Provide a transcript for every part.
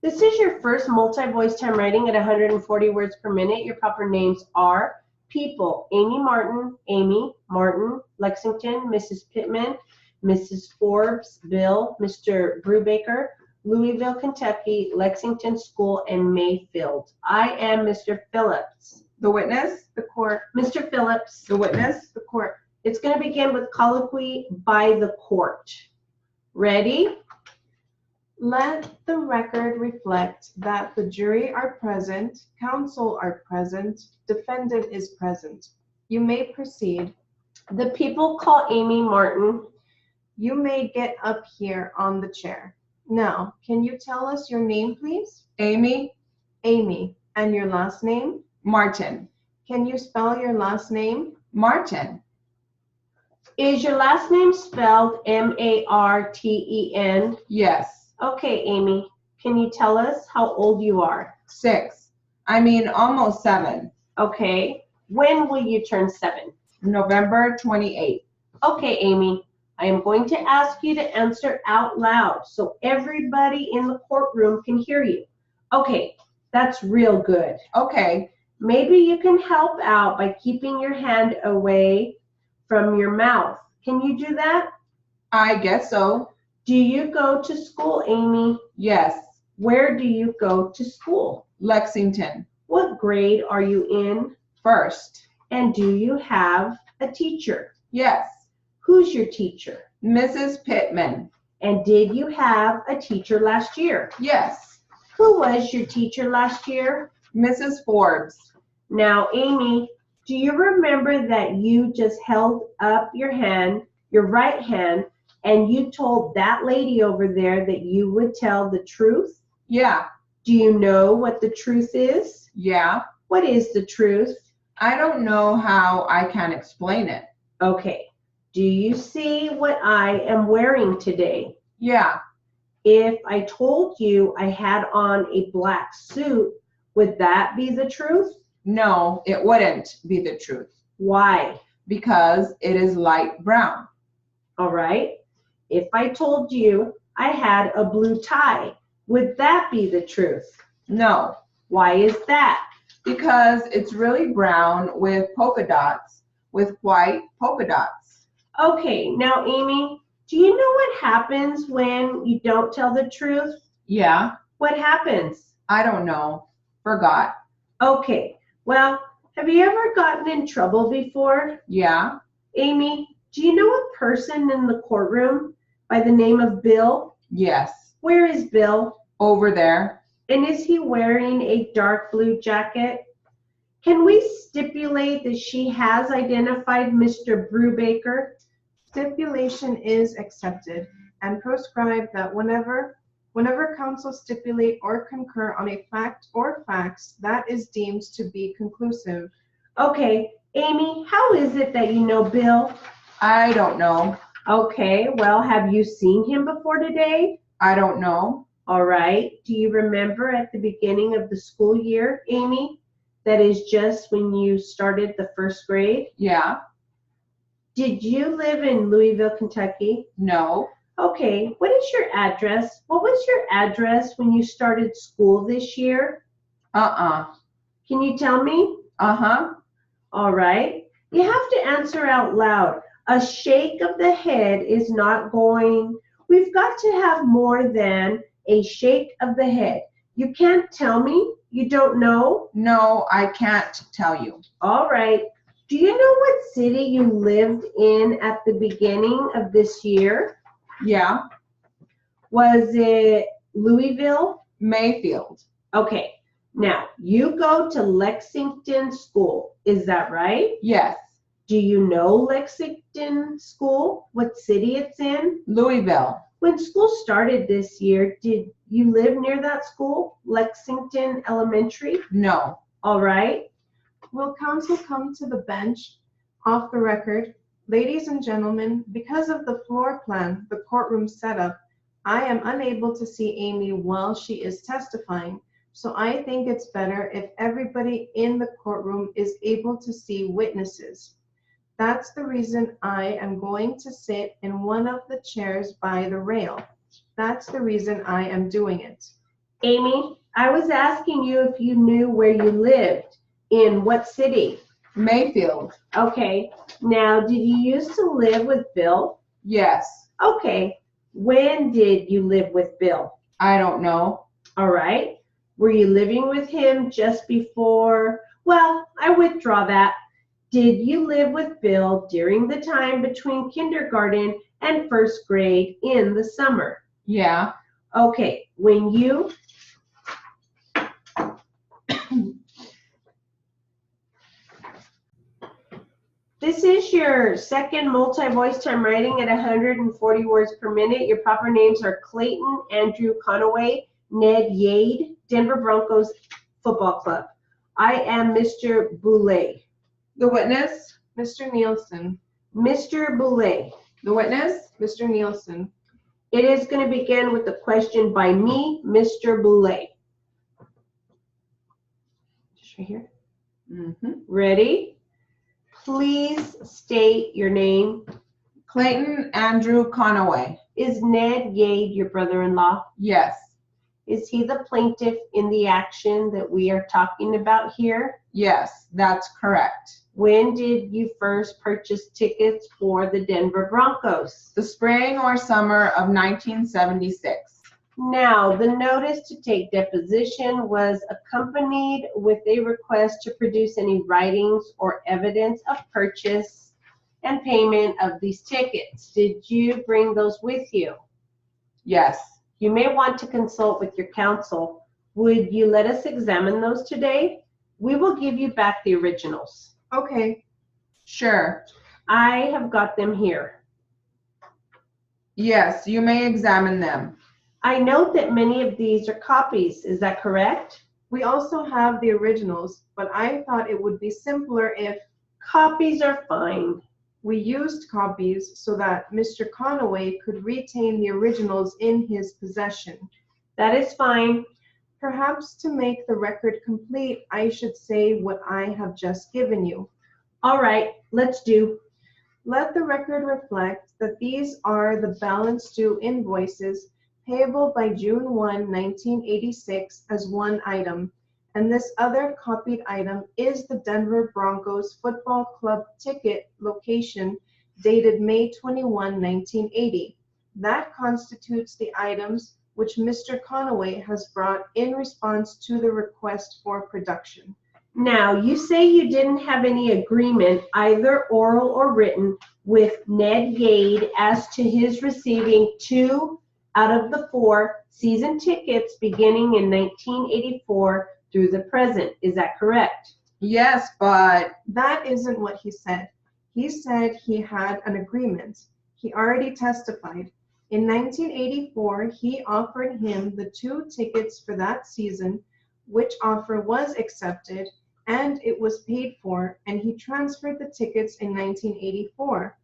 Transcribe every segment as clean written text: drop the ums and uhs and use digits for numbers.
This is your first multi-voice time writing at 140 words per minute. Your proper names are people: Amy Martin, Amy, Martin, Lexington, Mrs. Pittman, Mrs. Forbes, Bill, Mr. Brubaker, Louisville, Kentucky, Lexington School, and Mayfield. I am Mr. Phillips. The witness, The court. Mr. Phillips. the witness, The court. It's going to begin with colloquy by the court. Ready? Let the record reflect that the jury are present, counsel are present, defendant is present. You may proceed. The people call Amy Martin. You may get up here on the chair. Now, can you tell us your name, please? Amy Amy. And your last name? Martin. Can you spell your last name? Martin. Is your last name spelled Marten? Yes. Okay, Amy. Can you tell us how old you are? 6. Almost 7. Okay. When will you turn 7? November 28th. Okay, Amy. I am going to ask you to answer out loud so everybody in the courtroom can hear you. Okay, that's real good. Okay. Maybe you can help out by keeping your hand away from your mouth. Can you do that? I guess so. Do you go to school, Amy? Yes. Where do you go to school? Lexington. What grade are you in? 1st. And do you have a teacher? Yes. Who's your teacher? Mrs. Pittman. And did you have a teacher last year? Yes. Who was your teacher last year? Mrs. Forbes. Now, Amy, do you remember that you just held up your hand, your right hand, and you told that lady over there that you would tell the truth? Yeah. Do you know what the truth is? Yeah. What is the truth? I don't know how I can explain it. Okay. Do you see what I am wearing today? Yeah. If I told you I had on a black suit, would that be the truth? No, it wouldn't be the truth Why? because it is light brown. All right. If I told you I had a blue tie, would that be the truth? No, Why is that? because it's really brown with polka dots, with white polka dots. Okay, now Amy, do you know what happens when you don't tell the truth? Yeah, What happens? I don't know. Forgot. Okay, well, have you ever gotten in trouble before? Yeah, Amy, do you know a person in the courtroom by the name of Bill? yes. Where is Bill? Over there. And is he wearing a dark blue jacket? Can we stipulate that she has identified Mr. Brubaker? Stipulation is accepted and proscribed that whenever counsel stipulate or concur on a fact or facts, that is deemed to be conclusive. Okay, Amy, how is it that you know Bill? I don't know. Okay, well, have you seen him before today? I don't know. All right. Do you remember at the beginning of the school year, Amy? That is just when you started the 1st grade. Yeah, Did you live in Louisville, Kentucky? no. Okay, what is your address? What was your address when you started school this year? Uh-uh. Can you tell me? Uh-huh. All right. You have to answer out loud. A shake of the head is not going. We've got to have more than a shake of the head. You can't tell me. You don't know? No, I can't tell you. All right. Do you know what city you lived in at the beginning of this year? Yeah, Was it Louisville? Mayfield. Okay. Now, you go to Lexington School. Is that right? Yes. Do you know Lexington School? What city it's in? Louisville. When school started this year, did you live near that school? Lexington Elementary? No. All right. Will counsel come to the bench off the record? Ladies and gentlemen, because of the floor plan, the courtroom setup, I am unable to see Amy while she is testifying. So I think it's better if everybody in the courtroom is able to see witnesses. That's the reason I am going to sit in one of the chairs by the rail. That's the reason I am doing it. Amy, I was asking you if you knew where you lived. In what city? Mayfield. Okay. Now, did you used to live with Bill? Yes. Okay. When did you live with Bill? I don't know. All right. Were you living with him just before? Well, I withdraw that. Did you live with Bill during the time between kindergarten and first grade in the summer? Yeah. Okay. When you This is your second multi-voice time writing at 140 words per minute. Your proper names are Clayton Andrew Conaway, Ned Yade, Denver Broncos Football Club. I am Mr. Boulay. The witness. Mr. Nielsen. Mr. Boulay, The witness. Mr. Nielsen. it is going to begin with a question by me, Mr. Boulay. Just right here. Mm-hmm. Ready? Please state your name. Clayton Andrew Conaway. Is Ned Yade your brother-in-law? Yes. Is he the plaintiff in the action that we are talking about here? Yes, that's correct. When did you first purchase tickets for the Denver Broncos? The spring or summer of 1976. Now, the notice to take deposition was accompanied with a request to produce any writings or evidence of purchase and payment of these tickets. Did you bring those with you? Yes. You may want to consult with your counsel. Would you let us examine those today? We will give you back the originals. Okay. Sure. I have got them here. Yes, you may examine them. I note that many of these are copies. Is that correct? We also have the originals, but I thought it would be simpler if Copies are fine. we used copies so that Mr. Conaway could retain the originals in his possession. That is fine. Perhaps to make the record complete, I should say what I have just given you. All right, let's do. Let the record reflect that these are the balance due invoices payable by June 1, 1986 as one item, and this other copied item is the Denver Broncos Football Club ticket location dated May 21, 1980. That constitutes the items which Mr. Conaway has brought in response to the request for production. Now, you say you didn't have any agreement, either oral or written, with Ned Yade as to his receiving 2 out of the 4 season tickets beginning in 1984 through the present. Is that correct? Yes, but That isn't what he said. He said he had an agreement. He already testified. In 1984, he offered him the 2 tickets for that season, which offer was accepted, and it was paid for, and he transferred the tickets in 1984.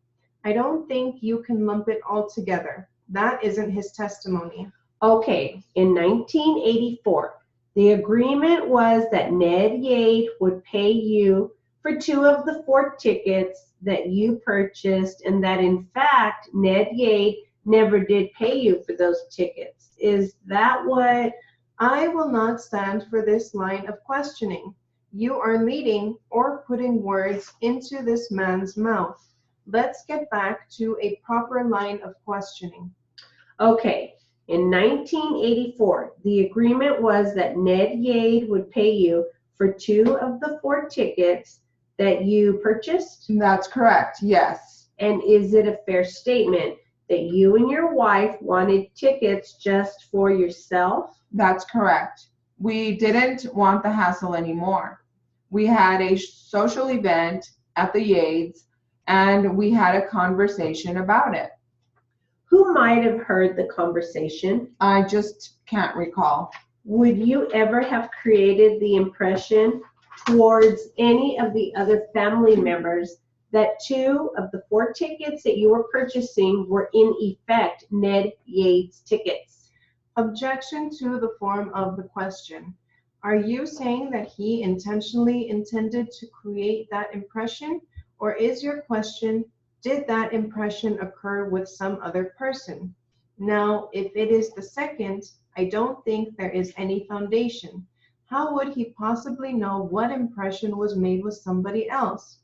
I don't think you can lump it all together. That isn't his testimony. Okay, in 1984, the agreement was that Ned Yade would pay you for 2 of the 4 tickets that you purchased, and that in fact, Ned Yade never did pay you for those tickets. Is that what? I will not stand for this line of questioning. You are leading or putting words into this man's mouth. Let's get back to a proper line of questioning. Okay, in 1984, the agreement was that Ned Yade would pay you for 2 of the 4 tickets that you purchased? that's correct. Yes. And is it a fair statement that you and your wife wanted tickets just for yourself? That's correct. We didn't want the hassle anymore. We had a social event at the Yades, and we had a conversation about it. Who might have heard the conversation? I just can't recall. Would you ever have created the impression towards any of the other family members that 2 of the 4 tickets that you were purchasing were in effect Ned Yade's tickets? Objection to the form of the question. Are you saying that he intentionally intended to create that impression, or is your question, did that impression occur with some other person? Now, if it is the second, I don't think there is any foundation. How would he possibly know what impression was made with somebody else?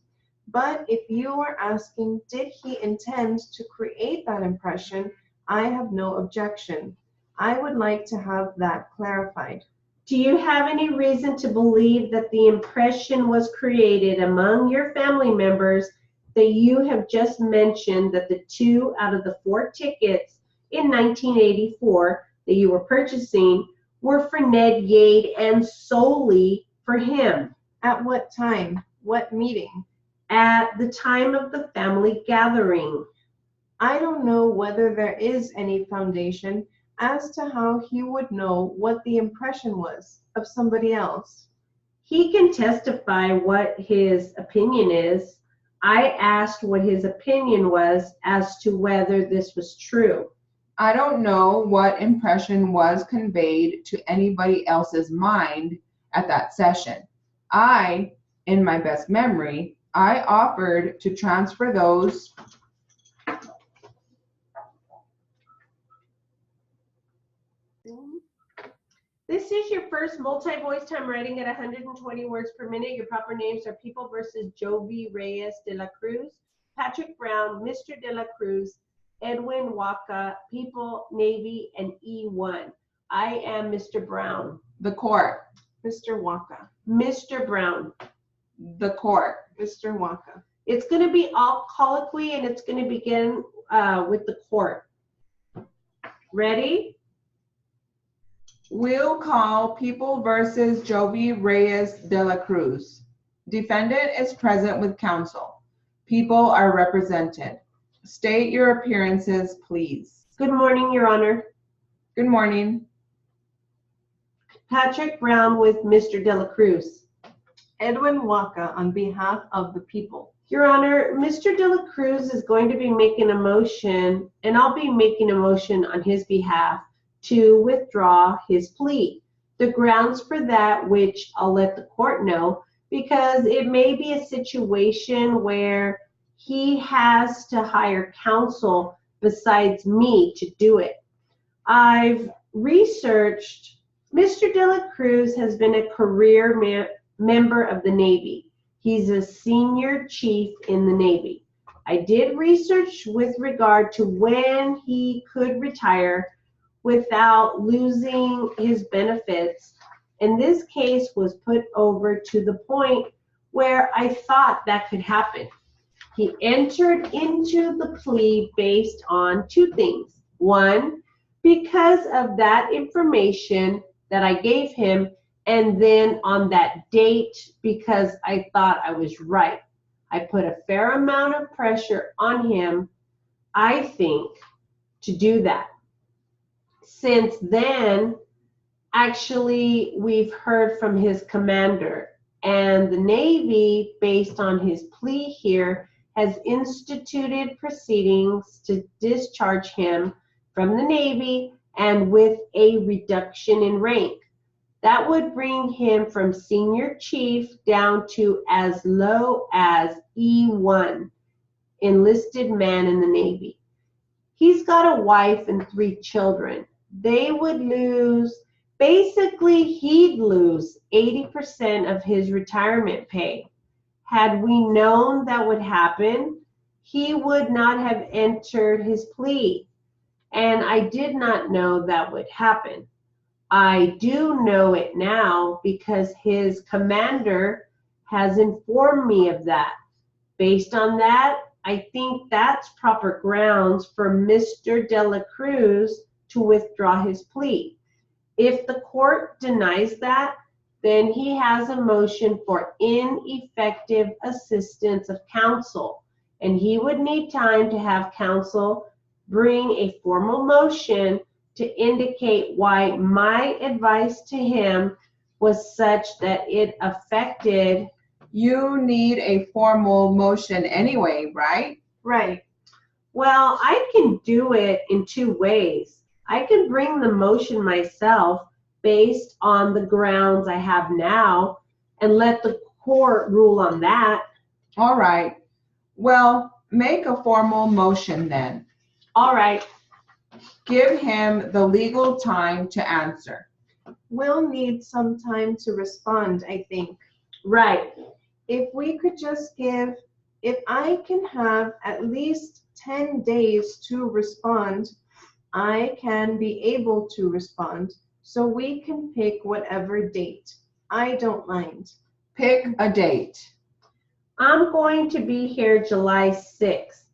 But if you are asking, did he intend to create that impression, I have no objection. I would like to have that clarified. Do you have any reason to believe that the impression was created among your family members that you have just mentioned, that the 2 out of the 4 tickets in 1984 that you were purchasing were for Ned Yade and solely for him? At what time? What meeting? At the time of the family gathering. I don't know whether there is any foundation as to how he would know what the impression was of somebody else. He can testify what his opinion is. I asked what his opinion was as to whether this was true. I don't know what impression was conveyed to anybody else's mind at that session. In my best memory, I offered to transfer those This is your first multi-voice time writing at 120 words per minute. Your proper names are People versus Jovi Reyes de la Cruz, Patrick Brown, Mr. de la Cruz, Edwin Waka, People, Navy, and E1. I am Mr. Brown. the court, Mr. Waka. Mr. Brown. the court. Mr. Waka. It's going to be all colloquy, and it's going to begin with the court. Ready? We'll call People versus Jovi Reyes de la Cruz. Defendant is present with counsel. People are represented. State your appearances, please. Good morning, Your Honor. Good morning. Patrick Brown with Mr. de la Cruz. Edwin Waka on behalf of the people. Your Honor, Mr. de la Cruz is going to be making a motion, and I'll be making a motion on his behalf to withdraw his plea. The grounds for that, which I'll let the court know, because it may be a situation where he has to hire counsel besides me to do it. I've researched, Mr. de la Cruz has been a career member of the Navy. He's a senior chief in the Navy. I did research with regard to when he could retire without losing his benefits, and this case was put over to the point where I thought that could happen. He entered into the plea based on 2 things. 1, because of that information that I gave him, and then on that date, because I thought I was right. I put a fair amount of pressure on him, I think, to do that. Since then, actually, we've heard from his commander, and the Navy, based on his plea here, has instituted proceedings to discharge him from the Navy and with a reduction in rank. That would bring him from senior chief down to as low as E1, enlisted man in the Navy. He's got a wife and 3 children. They would lose, basically he'd lose 80% of his retirement pay. Had we known that would happen, he would not have entered his plea. And I did not know that would happen. I do know it now because his commander has informed me of that. Based on that, I think that's proper grounds for Mr. de la Cruz to withdraw his plea. If the court denies that, then he has a motion for ineffective assistance of counsel, and he would need time to have counsel bring a formal motion to indicate why my advice to him was such that it affected. You need a formal motion anyway, right? Right. Well, I can do it in 2 ways. I can bring the motion myself based on the grounds I have now and let the court rule on that. All right. Well, make a formal motion then. All right. Give him the legal time to answer. We'll need some time to respond, I think. Right. If I can have at least 10 days to respond, I can be able to respond, so we can pick whatever date. I don't mind. Pick a date. I'm going to be here July 6th.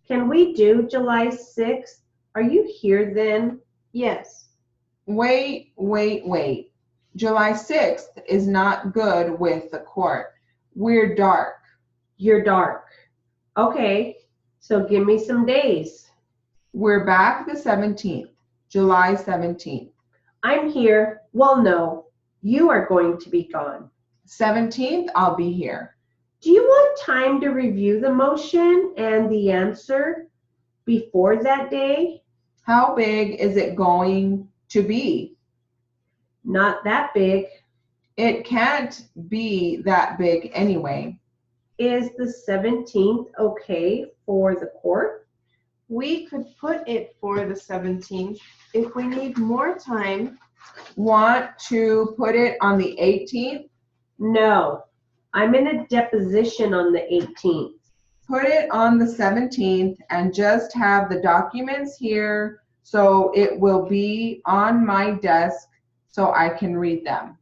Can we do July 6th? Are you here then? Yes. Wait. July 6th is not good with the court. We're dark. You're dark. Okay, so give me some days. We're back the 17th, July 17th. I'm here. Well, no, you are going to be gone. 17th, I'll be here. Do you want time to review the motion and the answer before that day? How big is it going to be? Not that big. It can't be that big anyway. Is the 17th okay for the court? We could put it for the 17th. If we need more time, Want to put it on the 18th? No, I'm in a deposition on the 18th. Put it on the 17th and just have the documents here so it will be on my desk so I can read them.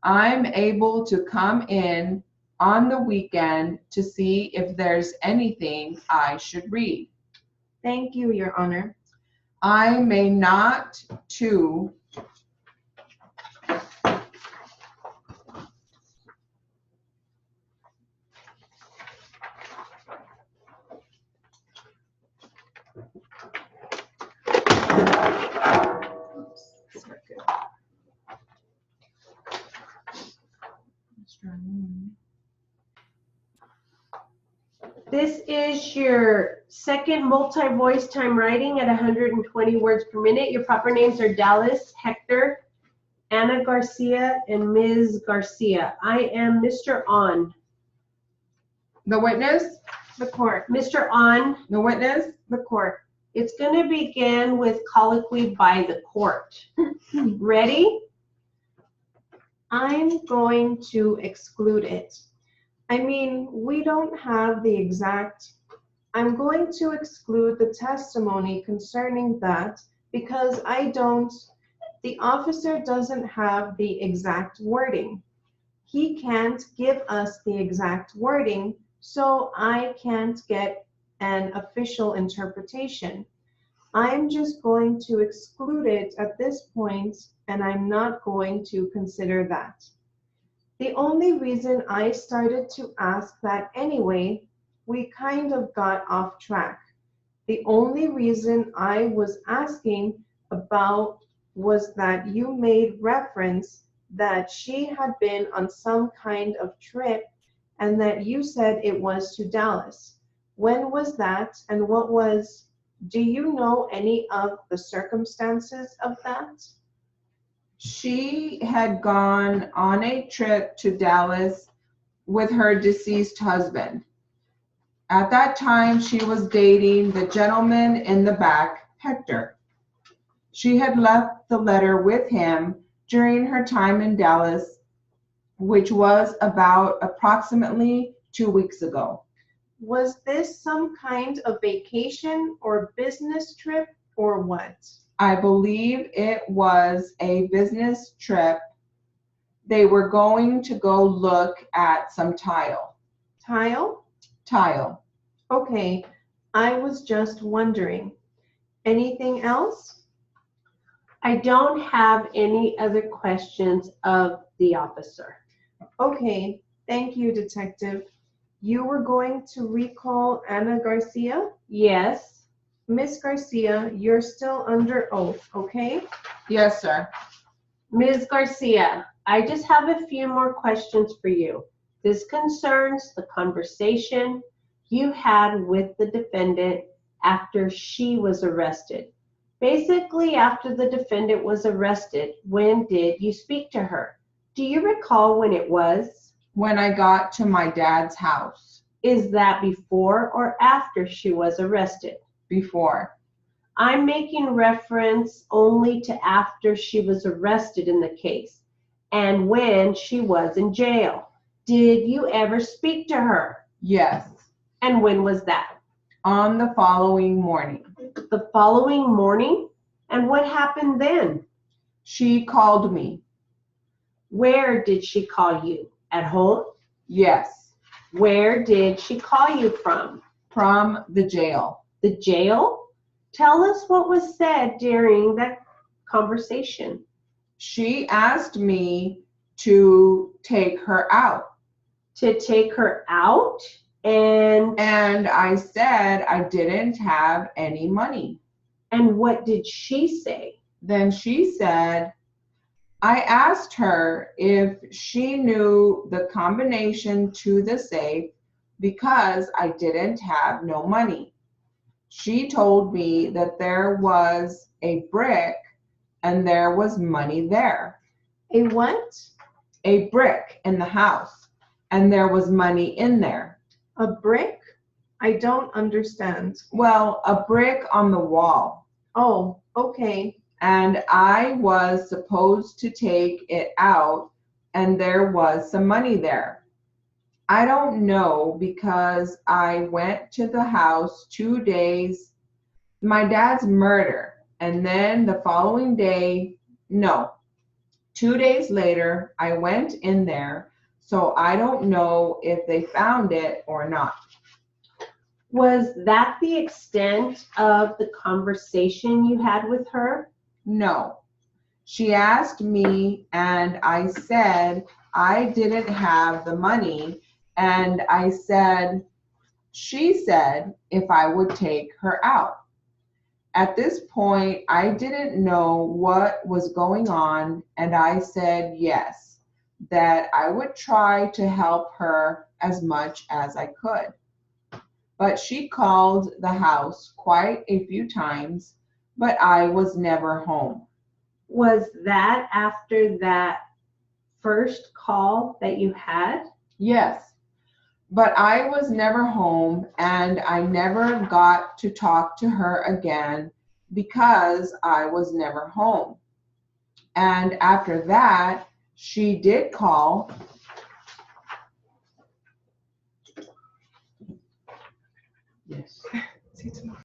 I'm able to come in on the weekend to see if there's anything I should read. thank you, Your Honor. I may not to This is your second multi-voice time writing at 120 words per minute. Your proper names are Dallas, Hector, Ana Garcia, and Ms. Garcia. I am Mr. On. the witness, The court. Mr. On, the witness. The court. it's going to begin with colloquy by the court. Ready? I'm going to exclude it. I mean, we don't have the exact. I'm going to exclude the testimony concerning that because the officer doesn't have the exact wording. He can't give us the exact wording, so I can't get an official interpretation. I'm just going to exclude it at this point, and I'm not going to consider that. The only reason I started to ask that anyway, we kind of got off track. The only reason I was asking about was that you made reference that she had been on some kind of trip and that you said it was to Dallas. When was that, and do you know any of the circumstances of that? She had gone on a trip to Dallas with her deceased husband. At that time, she was dating the gentleman in the back, Hector. She had left the letter with him during her time in Dallas, which was about approximately 2 weeks ago. Was this some kind of vacation or business trip or what? I believe it was a business trip. They were going to go look at some tile. Tile? Tile. Okay, I was just wondering. Anything else? I don't have any other questions of the officer. Okay, thank you, Detective. You were going to recall Ana Garcia? Yes. Miss Garcia, you're still under oath, okay? Yes, sir. Ms. Garcia, I just have a few more questions for you. This concerns the conversation you had with the defendant after she was arrested. Basically, after the defendant was arrested, when did you speak to her? Do you recall when it was? When I got to my dad's house. Is that before or after she was arrested? Before. I'm making reference only to after she was arrested in the case and when she was in jail. Did you ever speak to her? Yes. And when was that? On the following morning. The following morning? And what happened then? She called me. Where did she call you? At home? Yes. Where did she call you from? From the jail. The jail? Tell us what was said during that conversation. She asked me to take her out. To take her out? And I said I didn't have any money. And what did she say? Then she said, I asked her if she knew the combination to the safe because I didn't have no money. She told me that there was a brick and there was money there. A what? A brick in the house and there was money in there. A brick? I don't understand. Well, a brick on the wall. Oh, okay. And I was supposed to take it out and there was some money there. I don't know because I went to the house 2 days, my dad's murder, and then the following day, no, 2 days later, I went in there, so I don't know if they found it or not. Was that the extent of the conversation you had with her? No. She asked me and I said I didn't have the money, and she said if I would take her out. At this point, I didn't know what was going on, and I said yes, that I would try to help her as much as I could. But she called the house quite a few times, but I was never home. Was that after that first call that you had? Yes, but I was never home and I never got to talk to her again because I was never home. And after that, she did call. Yes. See you tomorrow.